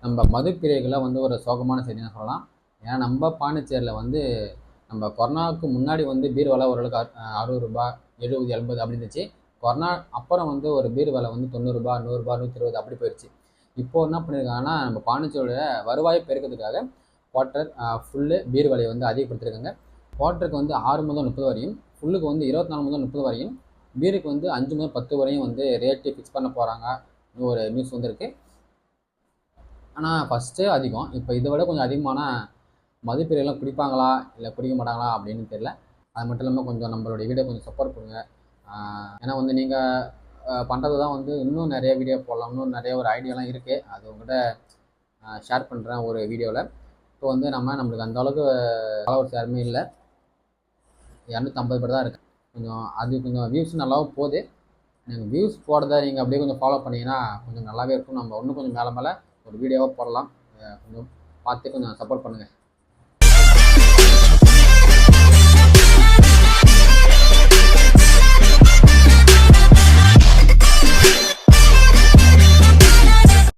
நம்ம மதுப்பிரியர்களை வந்து ஒரு சோகமான செய்தின்னு சொல்லலாம். ஏன்னா நம்ம பாண்டிச்சேரியில் வந்து நம்ம கொரோனாவுக்கு முன்னாடி வந்து பீர் விலை ஓரளவுக்கு 60 ரூபா 70 80 அப்படி இருந்துச்சு. கொரோனா அப்புறம் வந்து ஒரு பீர் விலை வந்து 90 ரூபா 100 ரூபா 120 அப்படி போயிடுச்சு. இப்போ என்ன பண்ணியிருக்காங்கன்னா நம்ம பாண்டிச்சேரியோட வருவாயை பெருக்கிறதுக்காக குவார்ட்டர் ஃபுல்லு பீர் விலையை வந்து அதிகப்படுத்திருக்காங்க. குவார்ட்டருக்கு வந்து 6 முதல் 30 வரையும், ஃபுல்லுக்கு வந்து 24 முதல் 30 வரையும், பீருக்கு வந்து 5 முதல் 10 வரையும் வந்து ரேட்டு ஃபிக்ஸ் பண்ண போகிறாங்க. ஒரு நியூஸ் வந்திருக்கு. ஆனால் ஃபஸ்ட்டே அதிகம். இப்போ இதை விட கொஞ்சம் அதிகமான மதுப்பிரியெல்லாம் குடிப்பாங்களா இல்லை குடிக்க மாட்டாங்களா அப்படின்னு தெரியல. அது மட்டும் இல்லாமல் கொஞ்சம் நம்மளுடைய வீடியோ கொஞ்சம் சப்போர்ட் பண்ணுங்க. ஏன்னா வந்து நீங்கள் பண்ணுறது தான் வந்து இன்னும் நிறைய வீடியோ போடலாம், இன்னும் நிறைய ஒரு ஐடியாலாம் இருக்குது. அது உங்கள்கிட்ட ஷேர் பண்ணுறேன் ஒரு வீடியோவில். இப்போ வந்து நம்மளுக்கு அந்த அளவுக்கு ஃபாலோவர்ஸ் யாருமே இல்லை, 250 பேர் தான் இருக்குது. கொஞ்சம் வியூஸ் நல்லாவும் போகுது. நீங்கள் வியூஸ் போடுறத நீங்கள் அப்படியே கொஞ்சம் ஃபாலோ பண்ணிங்கன்னா கொஞ்சம் நல்லாவே இருக்கும். நம்ம இன்னும் கொஞ்சம் மேலே மேலே ஒரு வீடியோவாக போடலாம். கொஞ்சம் பார்த்து கொஞ்சம் சப்போர்ட் பண்ணுங்கள்.